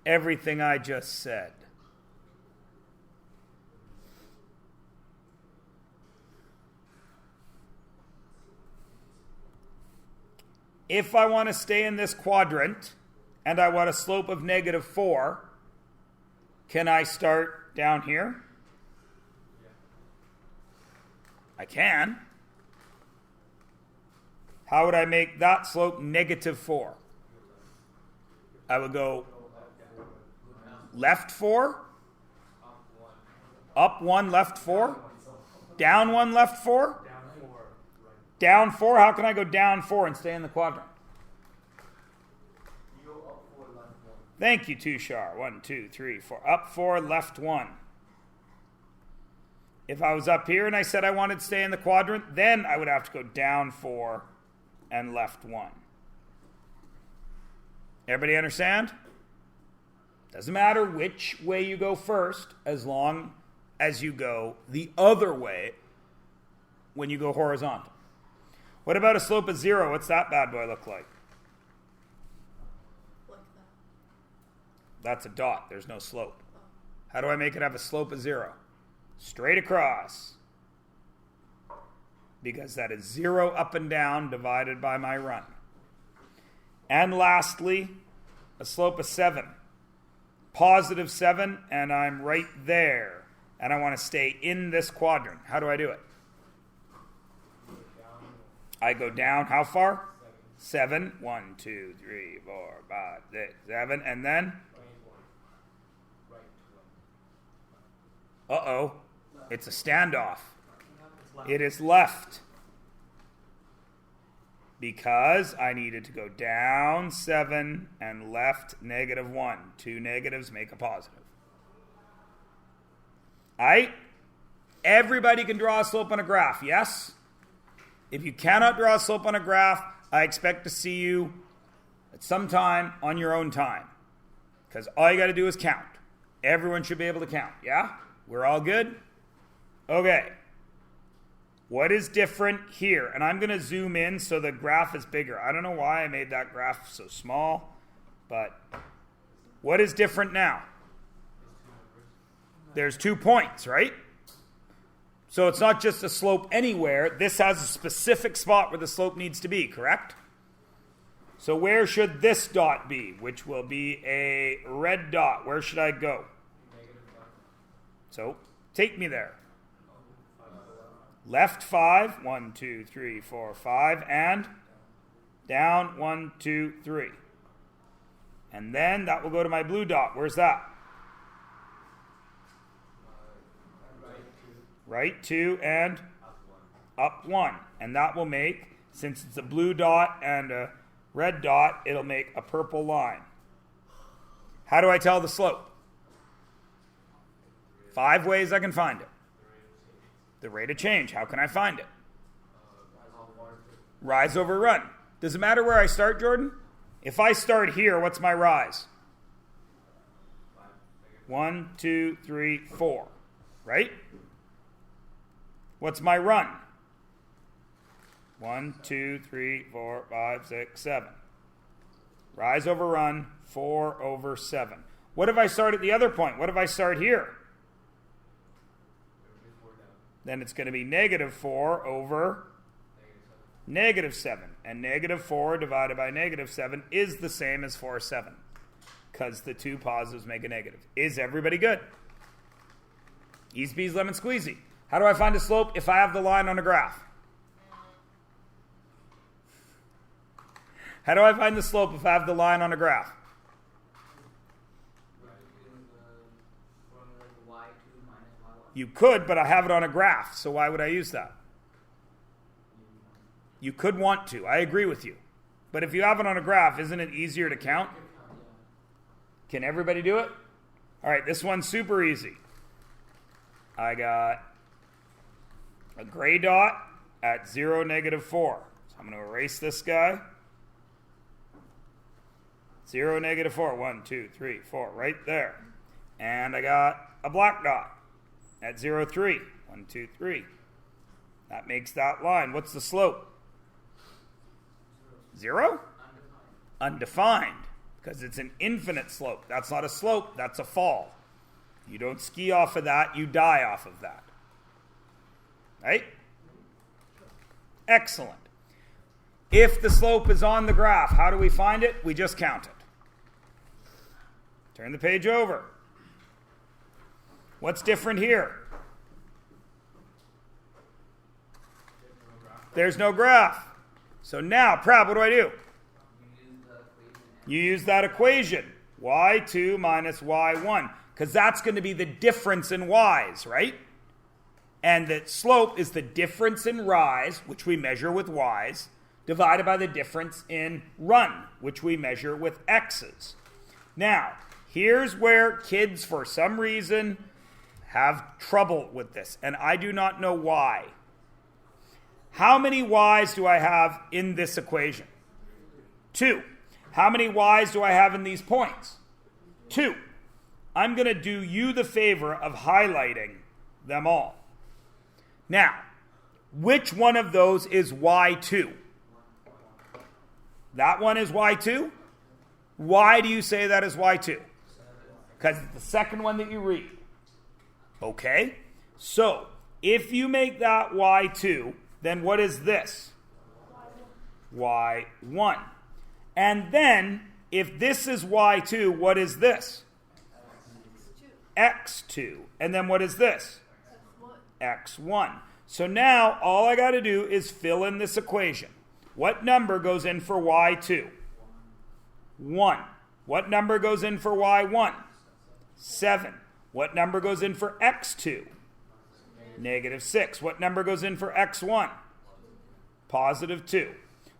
everything I just said. If I want to stay in this quadrant and I want a slope of -4, can I start down here? I can. How would I make that slope -4? I would go left 4, up 1, left 4, down 1, left 4, down 4. How can I go down 4 and stay in the quadrant? Thank you, Tushar. 1, 2, 3, 4. Up 4, left 1. If I was up here and I said I wanted to stay in the quadrant, then I would have to go down 4 and left 1. Everybody understand? Doesn't matter which way you go first, as long as you go the other way when you go horizontal. What about a slope of 0? What's that bad boy look like? Like that. That's a dot. There's no slope. How do I make it have a slope of 0? Straight across. Because that is 0 up and down divided by my run. And lastly, a slope of 7. Positive 7, and I'm right there. And I want to stay in this quadrant. How do I do it? I go down how far? 7. 1, 2, 3, 4, 5, 6, 7. And then? Uh-oh. It's a standoff. It is left. Because I needed to go down 7 and left -1. 2 negatives make a positive. Alright? Everybody can draw a slope on a graph, yes? If you cannot draw a slope on a graph, I expect to see you at some time on your own time. Because all you got to do is count. Everyone should be able to count, yeah? We're all good? Okay. What is different here? And I'm going to zoom in so the graph is bigger. I don't know why I made that graph so small, but what is different now? There's 2 points, right? So it's not just a slope anywhere. This has a specific spot where the slope needs to be, correct? So where should this dot be, which will be a red dot? Where should I go? So take me there. Left 5, 1, 2, 3, 4, 5, and down 1, 2, 3. And then that will go to my blue dot. Where's that? Right 2 and up 1. And that will make, since it's a blue dot and a red dot, it'll make a purple line. How do I tell the slope? 5 ways I can find it. The rate of change. How can I find it? Rise over run. Does it matter where I start, Jordan? If I start here, what's my rise? 1, 2, 3, 4. Right? What's my run? 1, 2, 3, 4, 5, 6, 7. Rise over run, 4 over 7. What if I start at the other point? What if I start here? Then it's going to be -4 over -7. And -4 divided by -7 is the same as 4, 7. Because the 2 positives make a negative. Is everybody good? Easy peasy lemon squeezy. How do I find a slope if I have the line on a graph? How do I find the slope if I have the line on a graph? You could, but I have it on a graph, so why would I use that? You could want to. I agree with you. But if you have it on a graph, isn't it easier to count? Can everybody do it? All right, this one's super easy. I got a gray dot at 0, -4. So I'm going to erase this guy. 0, -4. 1, 2, 3, 4. Right there. And I got a black dot at 0, 3. 1, 2, 3. That makes that line. What's the slope? 0? Undefined. because it's an infinite slope. That's not a slope, that's a fall. You don't ski off of that, you die off of that. Right? Excellent. If the slope is on the graph, how do we find it? We just count it. Turn the page over. What's different here? There's no graph. So now, Prab, what do I do? You use that equation. y2 minus y1. Because that's going to be the difference in y's, right? And the slope is the difference in rise, which we measure with y's, divided by the difference in run, which we measure with x's. Now, here's where kids, for some reason, have trouble with this. And I do not know why. How many y's do I have in this equation? 2. How many y's do I have in these points? 2. I'm going to do you the favor of highlighting them all. Now, which one of those is y2? That one is y2? Why do you say that is y2? Because it's the second one that you read. Okay? So, if you make that y2, then what is this? y1. And then, if this is y2, what is this? x2. And then what is this? x1. So now, all I got to do is fill in this equation. What number goes in for y2? 1. What number goes in for y1? 7. What number goes in for x2? Negative 6. What number goes in for x1? Positive 2.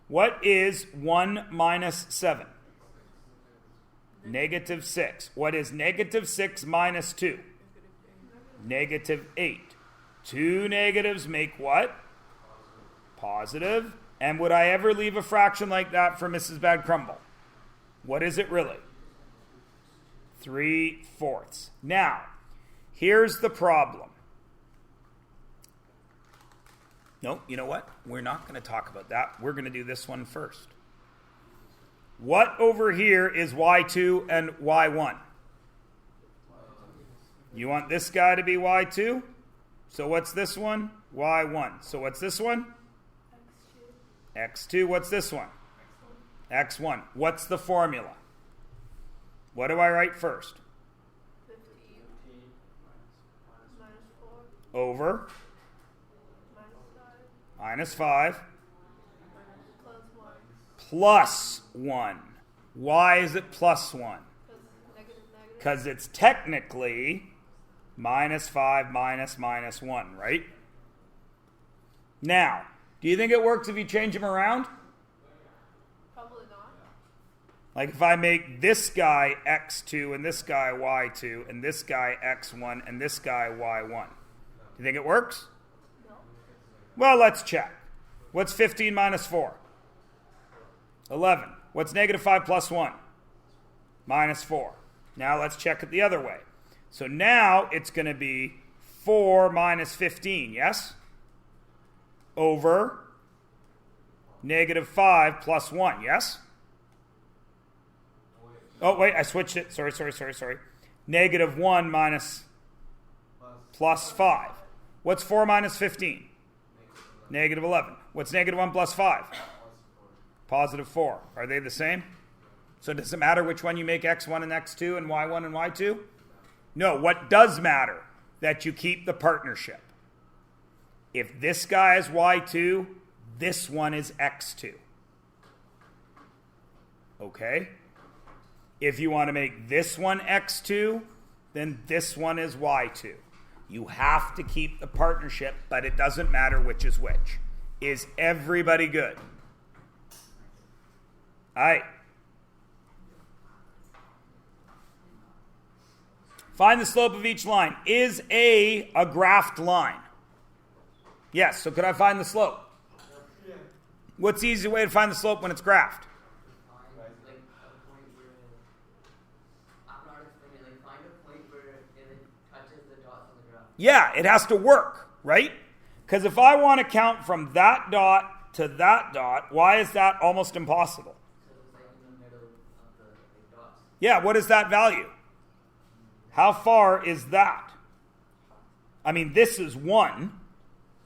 What is 1 minus 7? Negative 6. What is negative 6 minus 2? Negative 8. 2 negatives make what? Positive. And would I ever leave a fraction like that for Mrs. Bad Crumble? What is it really? 3/4. Now, here's the problem. No, you know what? We're not going to talk about that. We're going to do this one first. What over here is y2 and y1? You want this guy to be y2? So what's this one? y1. So what's this one? x2. What's this one? x1. What's the formula? What do I write first? 15 minus 4 Over minus 5 minus 5 plus 1 plus 1. Why is it plus 1? Because it's technically minus 5 minus minus 1, right? Now, do you think it works if you change them around? Probably not. Like if I make this guy x2 and this guy y2 and this guy x1 and this guy y1. Do you think it works? No. Well, let's check. What's 15 minus 4? 11. What's negative 5 plus 1? Minus 4. Now let's check it the other way. So now it's going to be 4 minus 15, yes? Over negative 5 plus 1, yes? Oh, wait, I switched it. Sorry. Negative 1 minus plus 5. What's 4 minus 15? Negative 11. What's negative 1 plus 5? Positive 4. Are they the same? So does it matter which one you make x1 and x2 and y1 and y2? No, what does matter? That you keep the partnership. If this guy is y2, this one is x2. Okay? If you want to make this one x2, then this one is y2. You have to keep the partnership, but it doesn't matter which is which. Is everybody good? All right. Find the slope of each line. Is A a graphed line? Yes, so could I find the slope? Yeah. What's the easy way to find the slope when it's graphed? Yeah, it has to work, right? Because if I want to count from that dot to that dot, why is that almost impossible? Yeah, what is that value? How far is that? I mean, this is 1,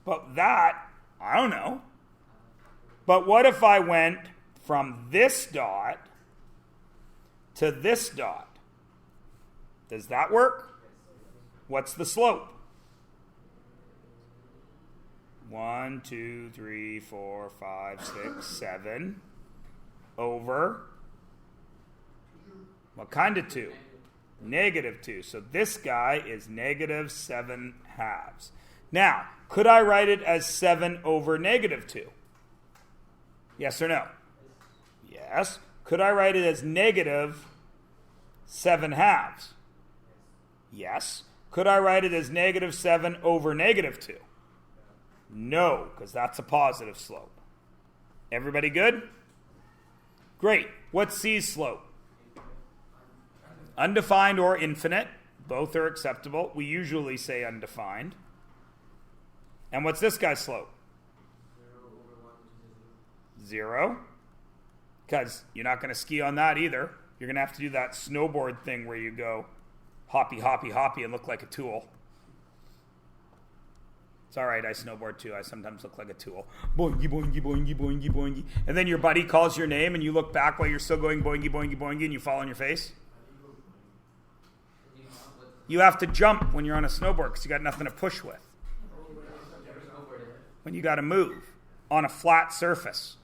but that, I don't know. But what if I went from this dot to this dot? Does that work? What's the slope? 1, 2, 3, 4, 5, 6, 7 over what kind of 2? Negative 2. So this guy is negative 7 halves. Now, could I write it as 7 over negative 2? Yes or no? Yes. Could I write it as negative 7 halves? Yes. Could I write it as negative 7 over negative 2? No, because that's a positive slope. Everybody good? Great. What's C's slope? Undefined or infinite. Both are acceptable. We usually say undefined. And what's this guy's slope? 0. Because you're not going to ski on that either. You're going to have to do that snowboard thing where you go hoppy, hoppy, hoppy and look like a tool. It's all right, I snowboard too. I sometimes look like a tool. Boingy, boingy, boingy, boingy, boingy. And then your buddy calls your name and you look back while you're still going boingy, boingy, boingy and you fall on your face. You have to jump when you're on a snowboard because you got nothing to push with. When you got to move on a flat surface.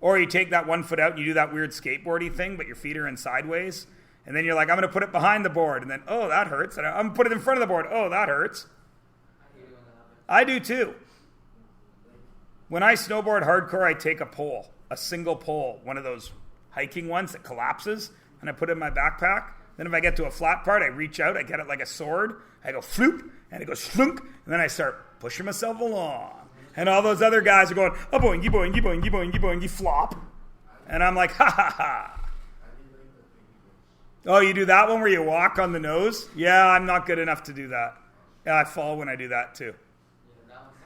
Or you take that one foot out and you do that weird skateboardy thing, but your feet are in sideways. And then you're like, I'm going to put it behind the board. And then, oh, that hurts. And I'm going to put it in front of the board. Oh, that hurts. I do too. When I snowboard hardcore, I take a pole, a single pole, one of those hiking ones that collapses, and I put it in my backpack. Then if I get to a flat part, I reach out, I get it like a sword, I go floop, and it goes slunk, and then I start pushing myself along. And all those other guys are going, oh, boingy, boingy, boingy, boingy, boingy, flop. And I'm like, ha, ha, ha. Oh, you do that one where you walk on the nose? Yeah, I'm not good enough to do that. Yeah, I fall when I do that too.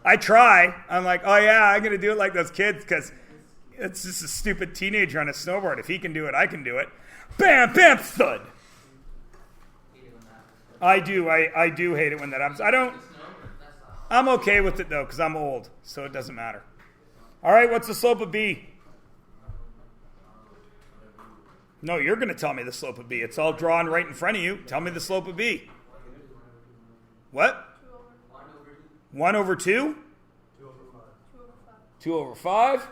I try. I'm like, oh yeah, I'm going to do it like those kids because it's just a stupid teenager on a snowboard. If he can do it, I can do it. Bam, bam, thud. I do. I do hate it when that happens. I'm okay with it though because I'm old, so it doesn't matter. All right, what's the slope of B? No, you're going to tell me the slope of B. It's all drawn right in front of you. Tell me the slope of B. What? 1 over 2? 2 over 5.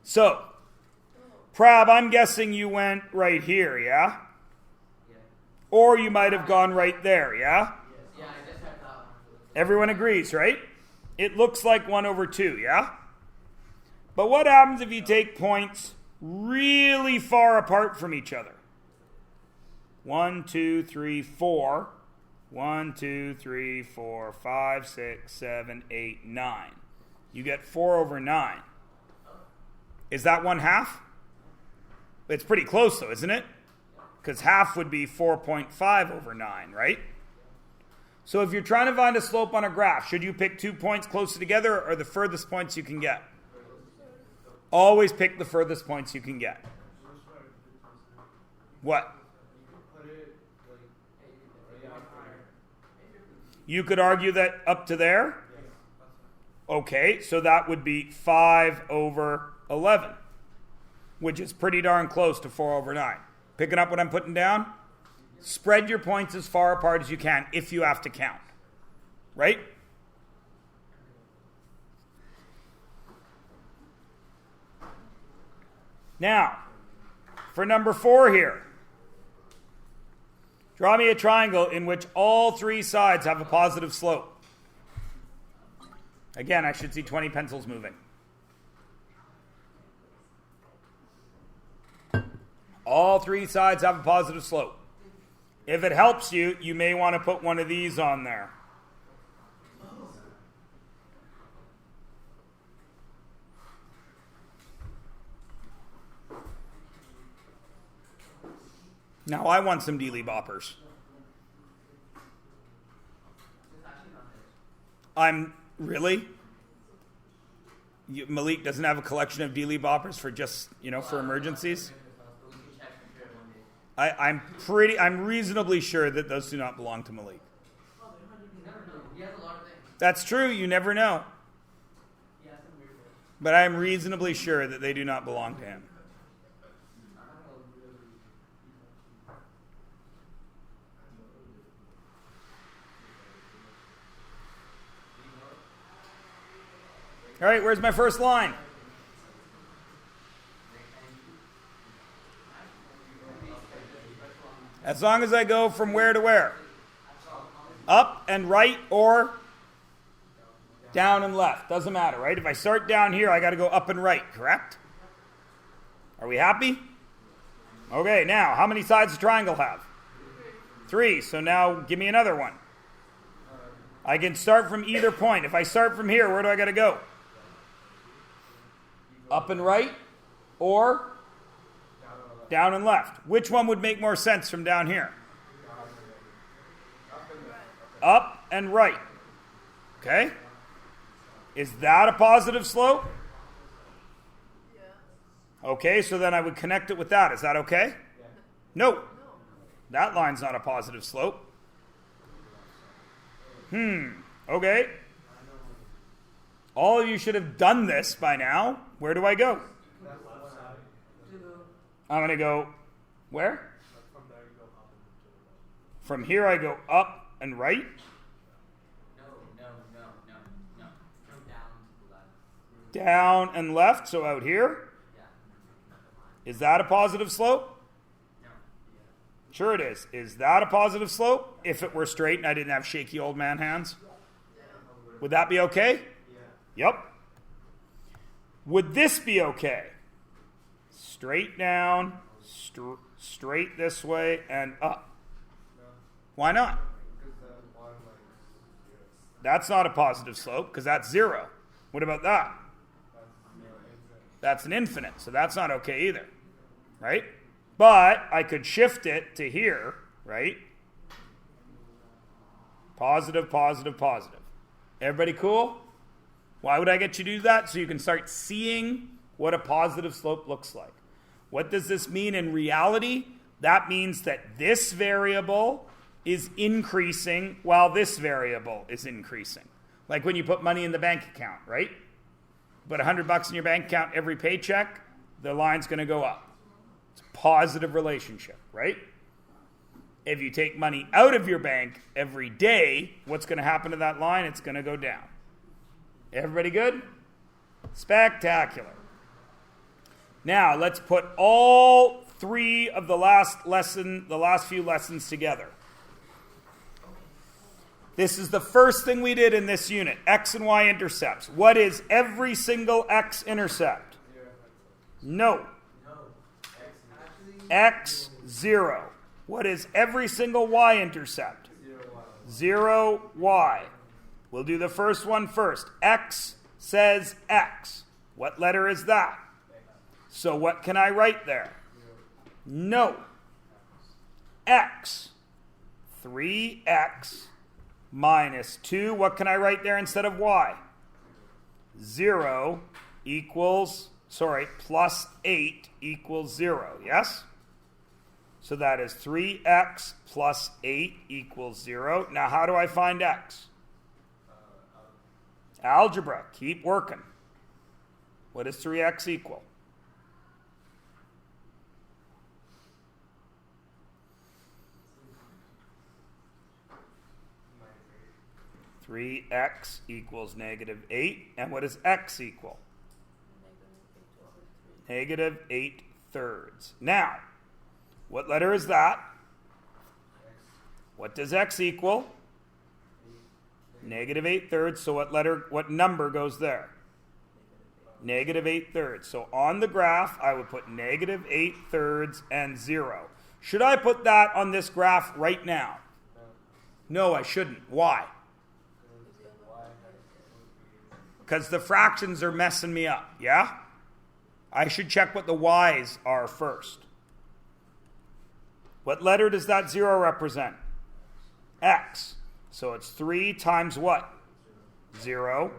So, Prab, I'm guessing you went right here, yeah? Or you might have gone right there, yeah? Yeah, I just had that one. Everyone agrees, right? It looks like 1 over 2, yeah? But what happens if you take points really far apart from each other? 1, 2, 3, 4. 1, 2, 3, 4, 5, 6, 7, 8, 9. You get 4 over 9. Is that 1/2? It's pretty close though, isn't it? Because half would be 4.5 over 9, right? So if you're trying to find a slope on a graph, should you pick 2 points closer together or the furthest points you can get? Always pick the furthest points you can get. What? You could argue that up to there? Okay, so that would be 5 over 11, which is pretty darn close to 4 over 9. Picking up what I'm putting down? Spread your points as far apart as you can if you have to count. Right? Now, for number 4 here. Draw me a triangle in which all 3 sides have a positive slope. Again, I should see 20 pencils moving. All 3 sides have a positive slope. If it helps you, you may want to put one of these on there. Now I want some dealy boppers. I'm really? Malik doesn't have a collection of dealy boppers for just, for emergencies. I'm reasonably sure that those do not belong to Malik. That's true. You never know. But I'm reasonably sure that they do not belong to him. All right, where's my first line? As long as I go from where to where? Up and right or down and left. Doesn't matter, right? If I start down here, I got to go up and right, correct? Are we happy? Okay, now, how many sides does a triangle have? 3. So now give me another one. I can start from either point. If I start from here, where do I got to go? Up and right or down and left. Which one would make more sense from down here? Up and right. Okay? Is that a positive slope? Okay, so then I would connect it with that. Is that okay? No. That line's not a positive slope. Okay. All of you should have done this by now. Where do I go? I'm going to go where? From here I go up and right? No. Down and left, so out here? Is that a positive slope? No. Sure it is. Is that a positive slope? If it were straight and I didn't have shaky old man hands? Would that be okay? Yep. Would this be okay? Straight down, straight this way, and up. Why not? That's not a positive slope because that's 0. What about that? That's an infinite, so that's not okay either. Right? But I could shift it to here, right? Positive, positive, positive. Everybody cool? Why would I get you to do that? So you can start seeing what a positive slope looks like. What does this mean in reality? That means that this variable is increasing while this variable is increasing. Like when you put money in the bank account, right? Put $100 in your bank account every paycheck, the line's going to go up. It's a positive relationship, right? If you take money out of your bank every day, what's going to happen to that line? It's going to go down. Everybody good? Spectacular. Now, let's put all 3 of the last few lessons together. This is the first thing we did in this unit, x and y intercepts. What is every single x intercept? No. X, 0. What is every single y intercept? 0, y. We'll do the first one first. X says x. What letter is that? So what can I write there? No. X. 3x minus 2. What can I write there instead of y? 0 equals, plus 8 equals 0. Yes? So that is 3x plus 8 equals 0. Now how do I find x? Algebra. Keep working. What does 3x equal? (3x equals -8). And what does x equal? (8 thirds). Now, what letter is that? What does x equal? (8 thirds). So what number goes there? (8 thirds). So on the graph, I would put (8 thirds) and 0. Should I put that on this graph right now? No, I shouldn't. Why? Because the fractions are messing me up, yeah? I should check what the y's are first. What letter does that 0 represent? X. So it's 3 times what? 0.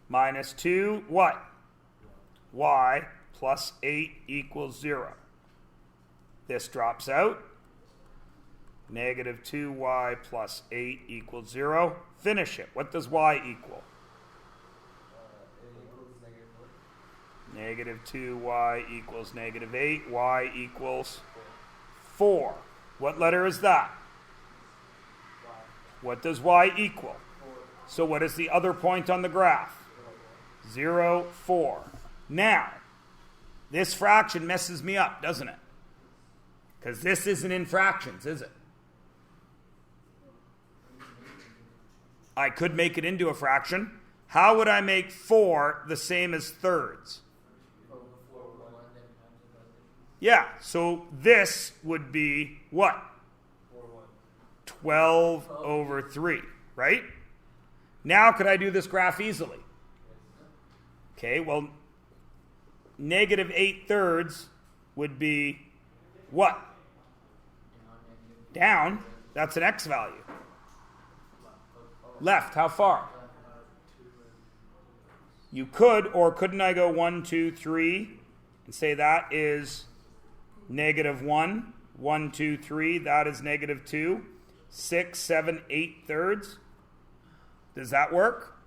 Minus 2, what? y plus 8 equals 0. This drops out. Negative 2y plus 8 equals 0. Finish it. What does y equal? Negative 2y equals negative 8. Y equals 4. What letter is that? What does y equal? So what is the other point on the graph? 0, 4. Now, this fraction messes me up, doesn't it? Because this isn't in fractions, is it? I could make it into a fraction. How would I make 4 the same as thirds? Yeah, so this would be what? 12 over 3, right? Now could I do this graph easily? Okay, well, negative 8 thirds would be what? Down. That's an x value. Left, how far? You could, or couldn't I go 1, 2, 3 and say that is negative 1, 1, 2, 3, that is negative 2, 6, 7, 8 thirds? Does that work?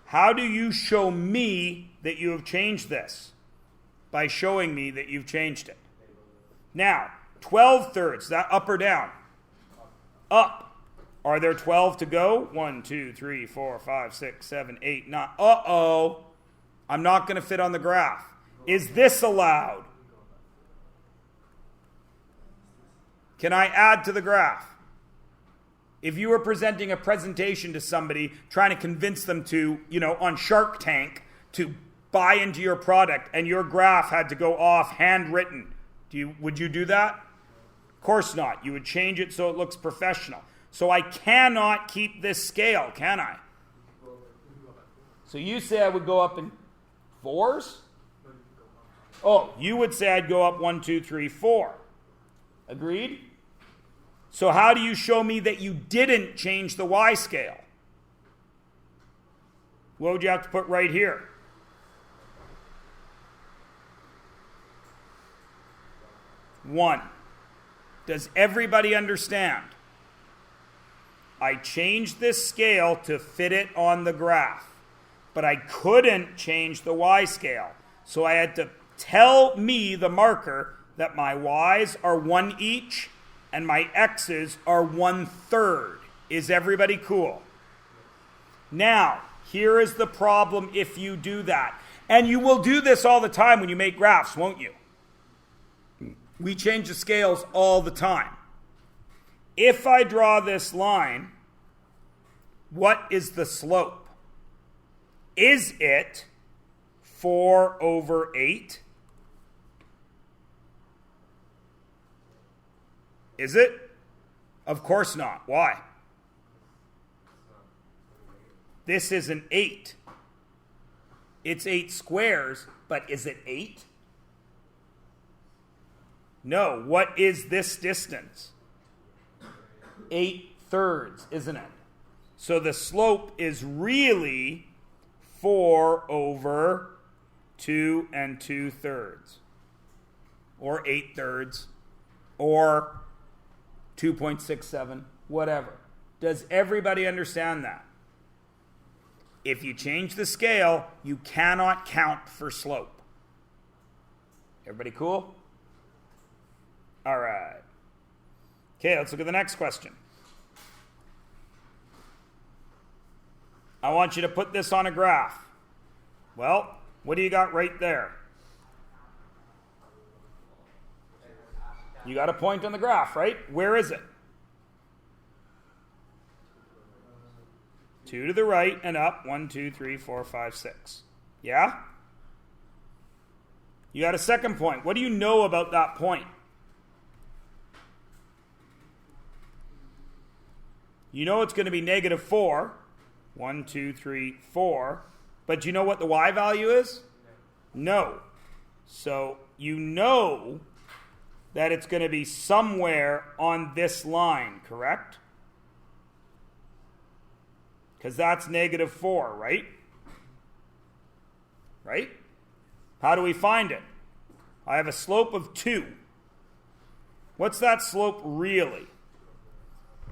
How do you show me that you have changed this? By showing me that you've changed it. Now, 12 thirds, that up or down? Up. Are there 12 to go? 1, 2, 3, 4, 5, 6, 7, 8, 9. Uh-oh. I'm not going to fit on the graph. Is this allowed? Can I add to the graph? If you were presenting a presentation to somebody, trying to convince them to, on Shark Tank, to buy into your product, and your graph had to go off handwritten, would you do that? Of course not. You would change it so it looks professional. So I cannot keep this scale, can I? So you say I would go up in 4s? Oh, you would say I'd go up 1, 2, 3, 4. Agreed? So how do you show me that you didn't change the y scale? What would you have to put right here? One. Does everybody understand? I changed this scale to fit it on the graph, but I couldn't change the y scale. So I had to tell me, the marker, that my y's are 1 each and my x's are 1/3. Is everybody cool? Now, here is the problem if you do that. And you will do this all the time when you make graphs, won't you? We change the scales all the time. If I draw this line, what is the slope? Is it 4 over 8? Is it? Of course not. Why? This is an 8. It's 8 squares, but is it 8? No. What is this distance? 8 thirds, isn't it? So the slope is really 4 over 2 2/3. Or 8 thirds. Or 2.67. Whatever. Does everybody understand that? If you change the scale, you cannot count for slope. Everybody cool? All right. Okay, let's look at the next question. I want you to put this on a graph. Well, what do you got right there? You got a point on the graph, right? Where is it? 2 to the right and up. 1, 2, 3, 4, 5, 6. Yeah? You got a second point. What do you know about that point? You know it's going to be negative 4. 1, 2, 3, 4. But do you know what the y value is? No. So you know that it's going to be somewhere on this line, correct? Because that's negative 4, right? Right? How do we find it? I have a slope of 2. What's that slope really?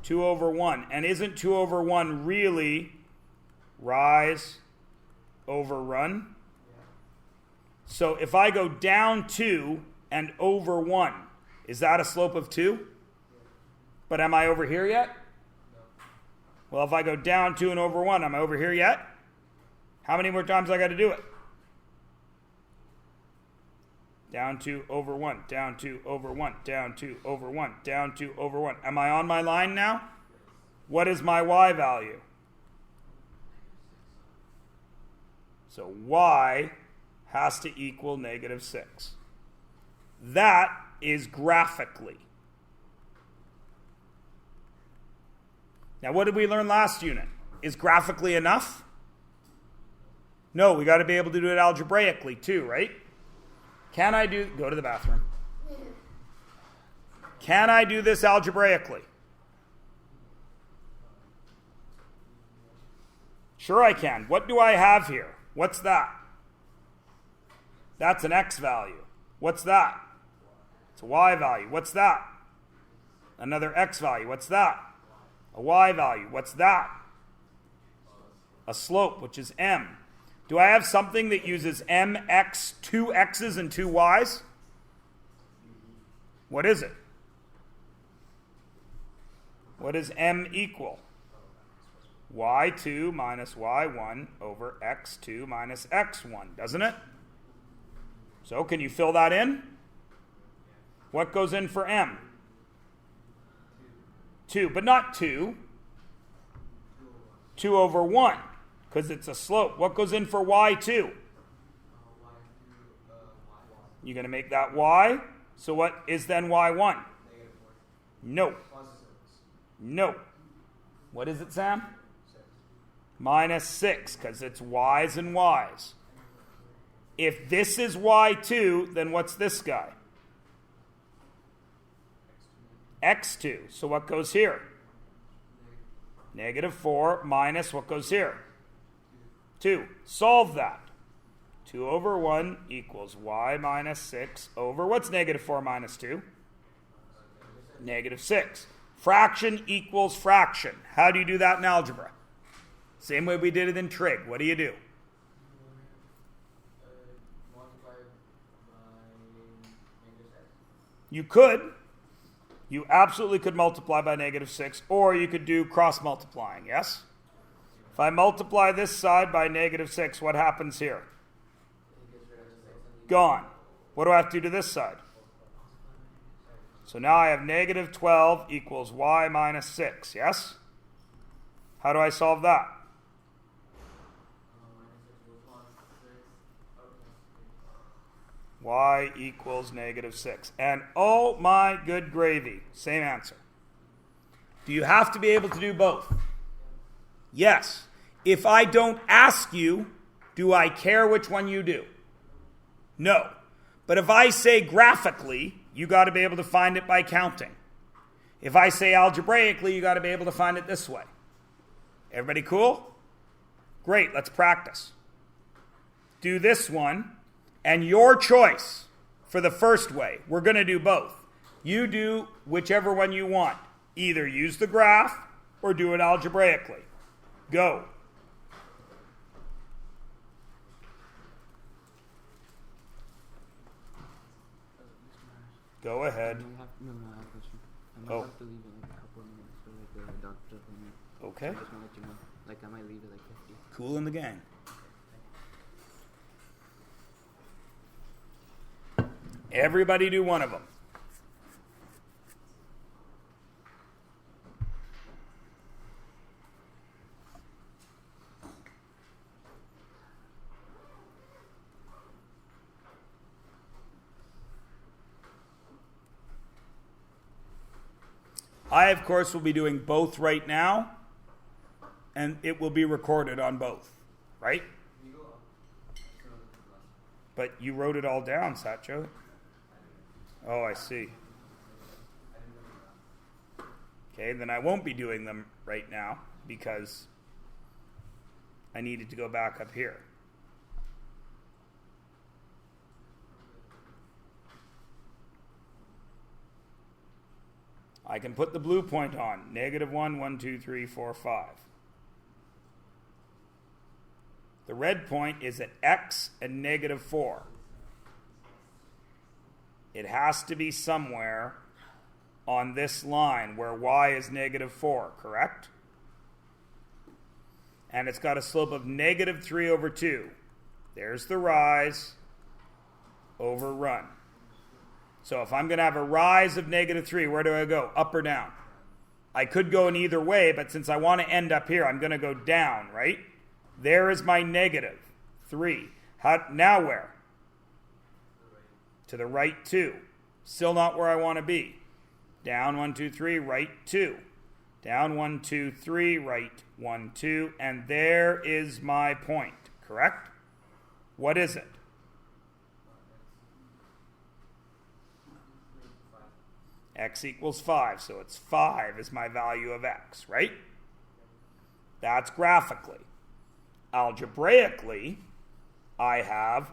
2 over 1. And isn't 2 over 1 really rise over run? So if I go down 2 and over 1, is that a slope of 2? But am I over here yet? Well, if I go down 2 and over 1, am I over here yet? How many more times I got to do it? Down 2 over 1, down 2 over 1, down 2 over 1, down 2 over 1. Am I on my line now? What is my y value? So y has to equal negative 6. That is graphically. Now, what did we learn last unit? Is graphically enough? No, we got to be able to do it algebraically too, right? Can I do, go to the bathroom. Can I do this algebraically? Sure I can. What do I have here? What's that? That's an x value. What's that? It's a y value. What's that? Another x value. What's that? A y value. What's that? A slope, which is m. Do I have something that uses mx, 2 x's and 2 y's? What is it? What does m equal? y2 minus y1 over x2 minus x1, doesn't it? So can you fill that in? What goes in for m? 2, but not 2. 2 over 1, because it's a slope. What goes in for y2? You're going to make that y. So what is then y1? No. No. What is it, Sam? Minus 6, because it's y's and y's. If this is y2, then what's this guy? x2. So what goes here? Negative 4 minus what goes here? 2. Solve that. 2 over 1 equals y minus 6 over, what's negative 4 minus 2? Negative 6. Fraction equals fraction. How do you do that in algebra? Same way we did it in trig. What do you do? You could. You absolutely could multiply by negative 6, or you could do cross-multiplying, yes? If I multiply this side by negative 6, what happens here? Gone. What do I have to do to this side? So now I have negative 12 equals y minus 6, yes? How do I solve that? Y equals negative 6. And oh my good gravy, same answer. Do you have to be able to do both? Yes. If I don't ask you, do I care which one you do? No. But if I say graphically, you got to be able to find it by counting. If I say algebraically, you got to be able to find it this way. Everybody cool? Great, let's practice. Do this one. And your choice for the first way. We're going to do both. You do whichever one you want. Either use the graph or do it algebraically. Go. Go ahead. I have a question. I might have to leave in like a couple of minutes for like a doctor appointment. Okay. I just want to let you know. Like I might leave at like 50. Cool in the gang. Everybody do one of them. I, of course, will be doing both right now, and it will be recorded on both, right? But you wrote it all down, Satcho. Oh, I see. Okay, then I won't be doing them right now because I needed to go back up here. I can put the blue point on. Negative 1, 1, 2, 3, 4, 5. The red point is at x and negative 4. It has to be somewhere on this line where y is negative 4, correct? And it's got a slope of negative 3 over 2. There's the rise over run. So if I'm going to have a rise of negative 3, where do I go? Up or down? I could go in either way, but since I want to end up here, I'm going to go down, right? There is my negative 3. Now where? To the right 2. Still not where I want to be. Down 1, 2, 3, right 2. Down 1, 2, 3, right 1, 2. And there is my point, correct? What is it? X equals 5. So it's 5 is my value of x, right? That's graphically. Algebraically, I have,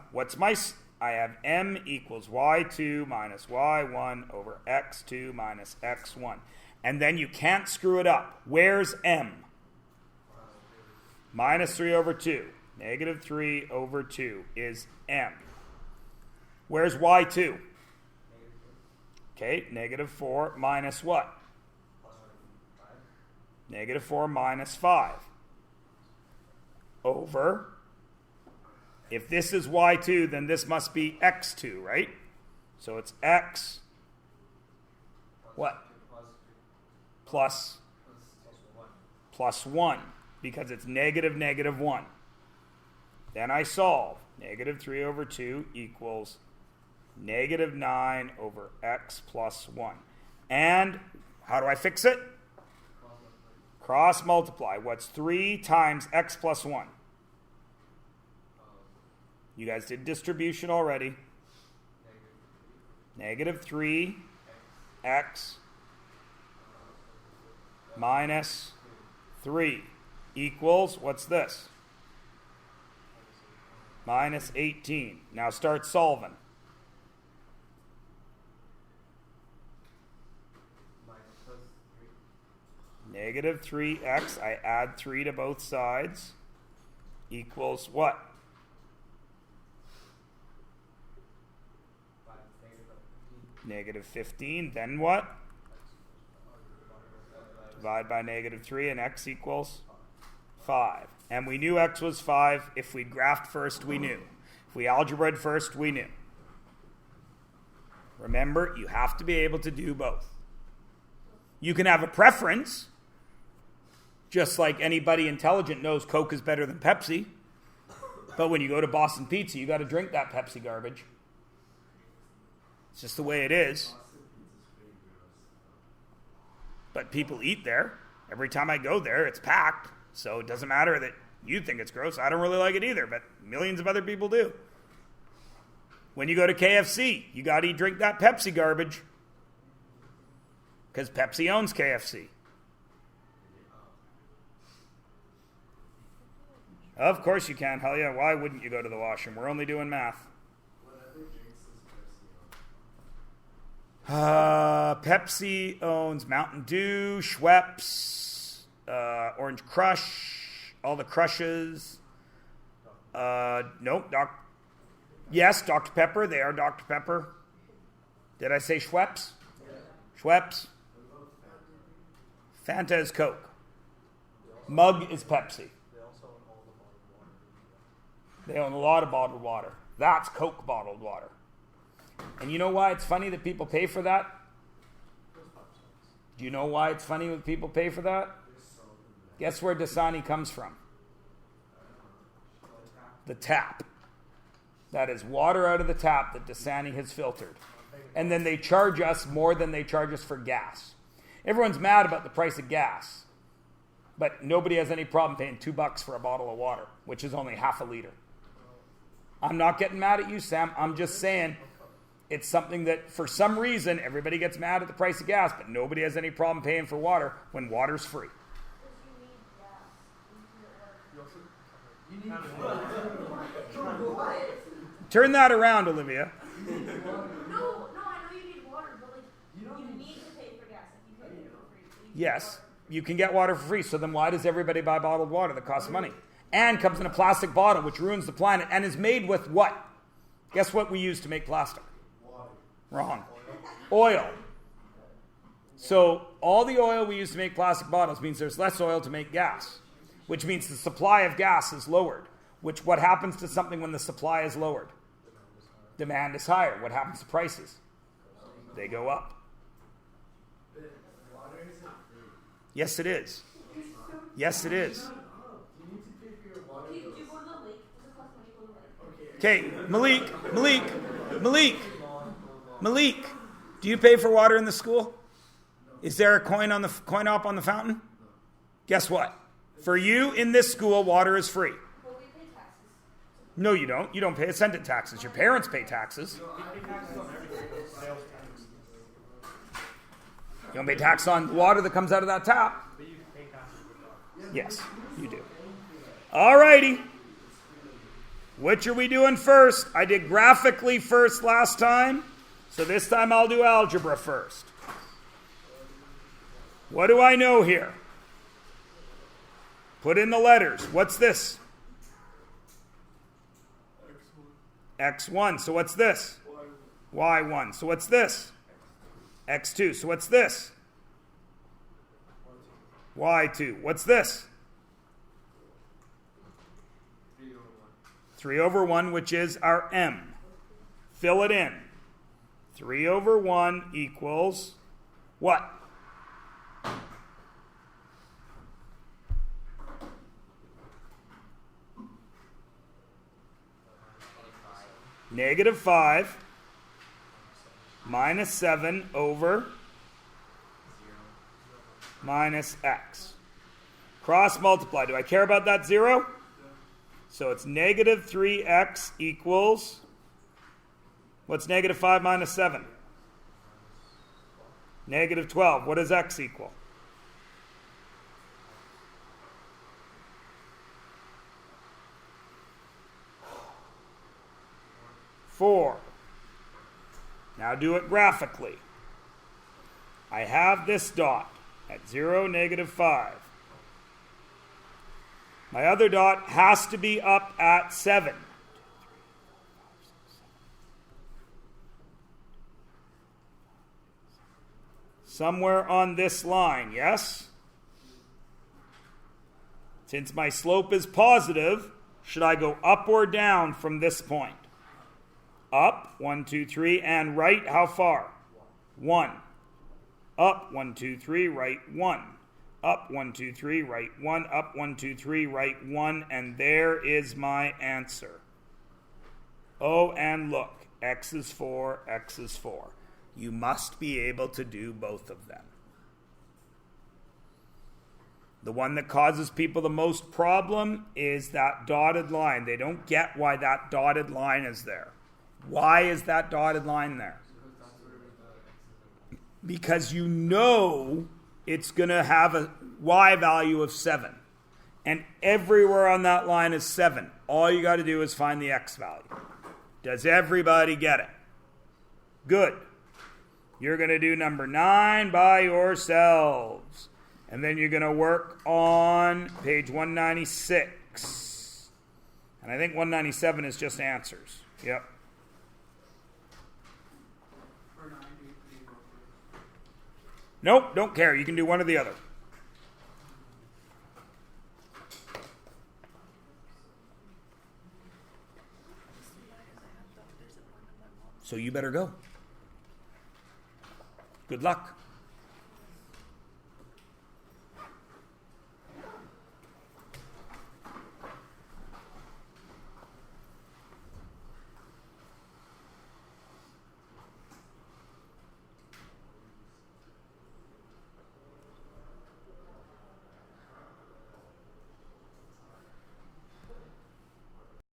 I have m equals y2 minus y1 over x2 minus x1. And then you can't screw it up. Where's m? Minus 3 over 2. Negative 3 over 2 is m. Where's y2? Okay, negative 4 minus what? Negative 4 minus 5. Over. If this is y2, then this must be x2, right? So it's x. What? Plus 1. Because it's negative negative 1. Then I solve. Negative 3 over 2 equals negative 9 over x plus 1. And how do I fix it? Cross multiply. What's 3 times x plus 1? You guys did distribution already. Negative 3 x minus 3 equals, what's this? Minus 18. Now start solving. Negative 3x, I add 3 to both sides, equals what? Negative 15. Then what? Divide by negative 3 and x equals 5. And we knew x was 5. If we graphed first, we knew. If we algebraed first, we knew. Remember, you have to be able to do both. You can have a preference, just like anybody intelligent knows Coke is better than Pepsi. But when you go to Boston Pizza, you got to drink that Pepsi garbage. It's just the way it is. But people eat there. Every time I go there, it's packed. So it doesn't matter that you think it's gross. I don't really like it either, but millions of other people do. When you go to KFC, you got to drink that Pepsi garbage. Because Pepsi owns KFC. Of course you can. Hell yeah, why wouldn't you go to the washroom? We're only doing math. Pepsi owns Mountain Dew, Schweppes, Orange Crush, all the Crushes. Nope. Yes, Dr. Pepper. They are Dr. Pepper. Did I say Schweppes? Yeah. Schweppes. Fanta is Coke. Mug is Pepsi. They own a lot of bottled water. That's Coke bottled water. And you know why it's funny that people pay for that? Do you know why it's funny that people pay for that? Guess where Dasani comes from? The tap. That is water out of the tap that Dasani has filtered. And then they charge us more than they charge us for gas. Everyone's mad about the price of gas. But nobody has any problem paying $2 for a bottle of water, which is only half a liter. I'm not getting mad at you, Sam. I'm just saying it's something that, for some reason, everybody gets mad at the price of gas, but nobody has any problem paying for water when water's free. Turn that around, Olivia. No, I know you need water, but like, you need to pay for gas. If you pay Yes, you can get water for free. So then why does everybody buy bottled water that costs money? And comes in a plastic bottle, which ruins the planet, and is made with what? Guess what we use to make plastic? Water. Wrong. Oil. So all the oil we use to make plastic bottles means there's less oil to make gas, which means the supply of gas is lowered. Which what happens to something when the supply is lowered? Demand is higher. What happens to prices? They go up. Yes, it is. Yes, it is. Okay, Malik, do you pay for water in the school? Is there a coin op on the fountain? Guess what? For you in this school, water is free. Well, we pay taxes. No, you don't. You don't pay ascendant taxes. Your parents pay taxes. You don't pay tax on water that comes out of that tap. Yes, you do. All righty. Which are we doing first? I did graphically first last time, so this time I'll do algebra first. What do I know here? Put in the letters. What's this? X1. So what's this? Y1. So what's this? X2. So what's this? Y2. What's this? 3 over 1, which is our M. Fill it in. 3 over 1 equals what? -5 minus 7 over minus x. Cross multiply. Do I care about that 0? So it's -3x equals, what's -5 minus 7? -12. What does x equal? Four. Now do it graphically. I have this dot at 0, -5. My other dot has to be up at 7. Somewhere on this line, yes? Since my slope is positive, should I go up or down from this point? Up, 1, 2, 3, and right, how far? 1. Up, 1, 2, 3, right, 1. Up, 1, 2, 3, right, 1. Up, 1, 2, 3, right, 1. And there is my answer. Oh, and look, x is 4, x is 4. You must be able to do both of them. The one that causes people the most problem is that dotted line. They don't get why that dotted line is there. Why is that dotted line there? Because you know it's going to have a y value of 7. And everywhere on that line is 7. All you got to do is find the x value. Does everybody get it? Good. You're going to do number 9 by yourselves. And then you're going to work on page 196. And I think 197 is just answers. Yep. Nope, don't care. You can do one or the other. So you better go. Good luck.